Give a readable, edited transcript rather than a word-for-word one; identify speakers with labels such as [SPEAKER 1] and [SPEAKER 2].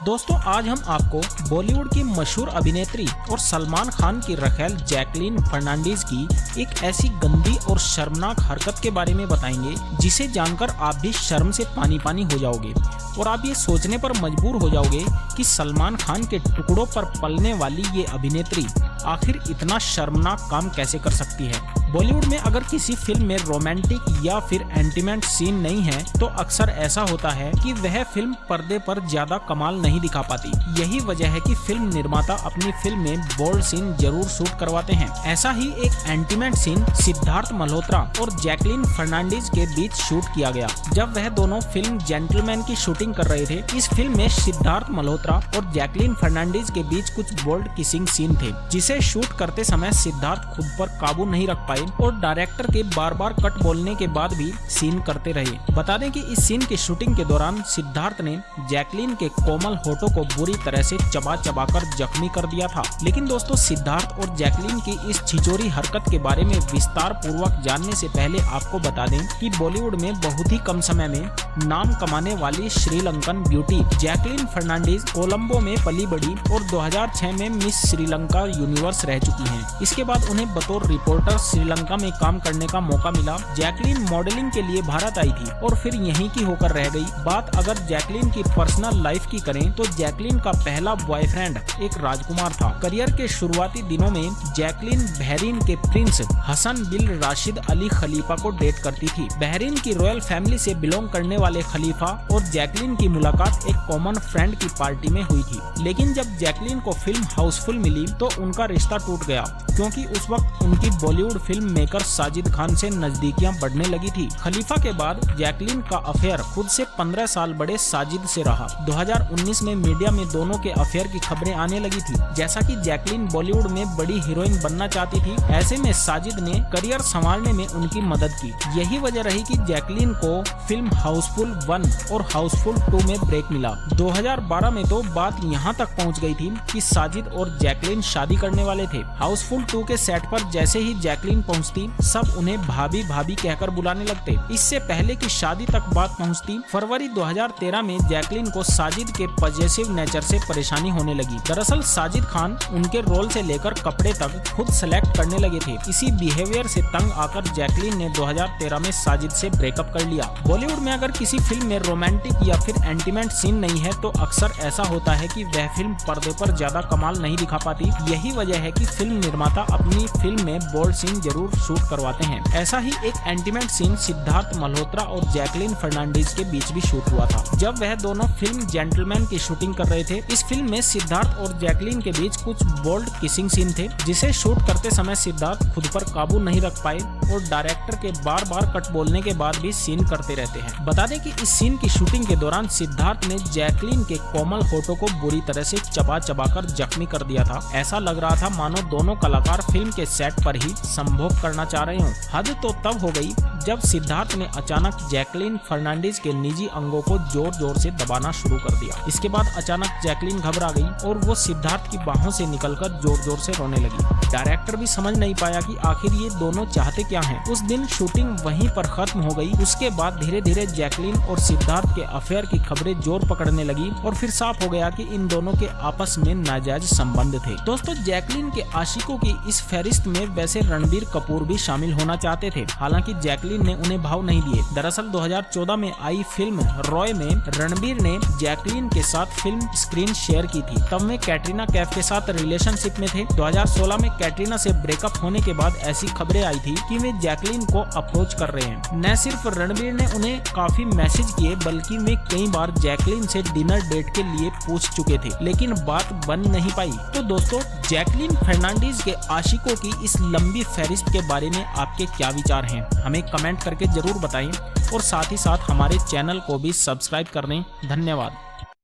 [SPEAKER 1] दोस्तों आज हम आपको बॉलीवुड की मशहूर अभिनेत्री और सलमान खान की रखेल जैकलीन फर्नांडीज की एक ऐसी गंदी और शर्मनाक हरकत के बारे में बताएंगे जिसे जानकर आप भी शर्म से पानी पानी हो जाओगे और आप ये सोचने पर मजबूर हो जाओगे कि सलमान खान के टुकड़ों पर पलने वाली ये अभिनेत्री आखिर इतना शर्मनाक काम कैसे कर सकती है। बॉलीवुड में अगर किसी फिल्म में रोमांटिक या फिर इंटीमेट सीन नहीं है तो अक्सर ऐसा होता है कि वह फिल्म पर्दे पर ज्यादा कमाल नहीं दिखा पाती। यही वजह है कि फिल्म निर्माता अपनी फिल्म में बोल्ड सीन जरूर शूट करवाते हैं। ऐसा ही एक इंटीमेट सीन सिद्धार्थ मल्होत्रा और जैकलीन फर्नांडीज के बीच शूट किया गया जब वह दोनों फिल्म जेंटलमैन की शूटिंग कर रहे थे। इस फिल्म में सिद्धार्थ मल्होत्रा और जैकलीन फर्नांडीज के बीच कुछ बोल्ड किसिंग सीन थे जिसे शूट करते समय सिद्धार्थ खुद पर काबू नहीं रख पाए और डायरेक्टर के बार बार कट बोलने के बाद भी सीन करते रहे। बता दें कि इस सीन की शूटिंग के दौरान सिद्धार्थ ने जैकलीन के कोमल होठों को बुरी तरह से चबा चबा कर जख्मी कर दिया था। लेकिन दोस्तों सिद्धार्थ और जैकलीन की इस छिचोरी हरकत के बारे में विस्तार पूर्वक जानने से पहले आपको बता दें कि बॉलीवुड में बहुत ही कम समय में नाम कमाने वाली श्रीलंकन ब्यूटी जैकलीन फर्नांडीज कोलंबो में पली बढ़ी और 2006 में मिस श्रीलंका यूनिवर्स रह चुकी हैं। इसके बाद उन्हें बतौर रिपोर्टर श्रीलंका में काम करने का मौका मिला। जैकलीन मॉडलिंग के लिए भारत आई थी और फिर यहीं की होकर रह गई। बात अगर जैकलीन की पर्सनल लाइफ की करें तो जैकलीन का पहला बॉयफ्रेंड एक राजकुमार था। करियर के शुरुआती दिनों में जैकलीन बहरीन के प्रिंस हसन बिन राशिद अली खलीफा को डेट करती थी। बहरीन की रॉयल फैमिली से बिलोंग करने वाले खलीफा और जैकलीन की मुलाकात एक कॉमन फ्रेंड की पार्टी में हुई थी। लेकिन जब जैकलीन को फिल्म हाउसफुल मिली तो उनका रिश्ता टूट गया क्योंकि उस वक्त उनकी बॉलीवुड फिल्म मेकर साजिद खान से नजदीकियां बढ़ने लगी थी। खलीफा के बाद जैकलीन का अफेयर खुद से 15 साल बड़े साजिद से रहा। 2019 में मीडिया में दोनों के अफेयर की खबरें आने लगी थी। जैसा कि जैकलीन बॉलीवुड में बड़ी हीरोइन बनना चाहती थी, ऐसे में साजिद ने करियर संभालने में उनकी मदद की। यही वजह रही कि जैकलीन को फिल्म हाउसफुल 1 और हाउसफुल 2 में ब्रेक मिला। 2012 में तो बात यहाँ तक पहुँच गई थी कि साजिद और जैकलीन शादी करने वाले थे। हाउसफुल 2 के सेट पर जैसे ही जैकलीन पहुंचती सब उन्हें भाभी भाभी कहकर बुलाने लगते। इससे पहले कि शादी तक बात पहुंचती, फरवरी 2013 में जैकलीन को साजिद के पॉजिटिव नेचर से परेशानी होने लगी। दरअसल साजिद खान उनके रोल से लेकर कपड़े तक खुद सेलेक्ट करने लगे थे। इसी बिहेवियर से तंग आकर जैकलीन ने 2013 में साजिद से ब्रेकअप कर लिया। बॉलीवुड में अगर किसी फिल्म में रोमांटिक या फिर इंटीमेट सीन नहीं है तो अक्सर ऐसा होता है कि वह फिल्म पर्दे पर ज्यादा कमाल नहीं दिखा पाती। यही वजह है कि फिल्म निर्माता अपनी फिल्म में बोल्ड सीन जरूर शूट करवाते हैं। ऐसा ही एक इंटीमेट सीन सिद्धार्थ मल्होत्रा और जैकलीन फर्नांडीज के बीच भी शूट हुआ था जब वह दोनों फिल्म जेंटलमैन की शूटिंग कर रहे थे। इस फिल्म में सिद्धार्थ और जैकलीन के बीच कुछ बोल्ड किसिंग सीन थे जिसे शूट करते समय सिद्धार्थ खुद पर काबू नहीं रख पाए और डायरेक्टर के बार बार कट बोलने के बाद भी सीन करते रहते हैं। बता दें कि इस सीन की शूटिंग के दौरान सिद्धार्थ ने जैकलीन के कोमल होठों को बुरी तरह से चबा चबा कर जख्मी कर दिया था। ऐसा लग रहा था मानो दोनों कलाकार फिल्म के सेट पर ही संभोग करना चाह रहे हों। हद तो तब हो गई जब सिद्धार्थ ने अचानक जैकलीन फर्नांडीज के निजी अंगों को जोर जोर से दबाना शुरू कर दिया। इसके बाद अचानक जैकलीन घबरा गई और वो सिद्धार्थ की बाहों से निकलकर जोर जोर से रोने लगी। डायरेक्टर भी समझ नहीं पाया कि आखिर ये दोनों चाहते क्या हैं। उस दिन शूटिंग वहीं पर खत्म हो गई। उसके बाद धीरे धीरे जैकलीन और सिद्धार्थ के अफेयर की खबरें जोर पकड़ने लगी और फिर साफ हो गया कि इन दोनों के आपस में नाजायज संबंध थे। दोस्तों जैकलीन के आशिकों की इस फहरिस्त में वैसे रणबीर कपूर भी शामिल होना चाहते थे, हालांकि जैकलीन ने उन्हें भाव नहीं दिए। दरअसल 2014 में आई फिल्म रॉय में रणबीर ने जैकलीन के साथ फिल्म स्क्रीन शेयर की थी। तब में कैटरीना कैफ के साथ रिलेशनशिप में थे। 2016 में कैटरीना से ब्रेकअप होने के बाद ऐसी खबरें आई थी कि वे जैकलीन को अप्रोच कर रहे हैं। न सिर्फ रणबीर ने उन्हें काफी मैसेज किए बल्कि वे कई बार जैकलीन से डिनर डेट के लिए पूछ चुके थे, लेकिन बात बन नहीं पाई। तो दोस्तों जैकलीन फर्नांडीज के आशिकों की इस लंबी फहरिस्त के बारे में आपके क्या विचार हैं, हमें कमेंट करके जरूर बताएं और साथ ही साथ हमारे चैनल को भी सब्सक्राइब कर लें। धन्यवाद।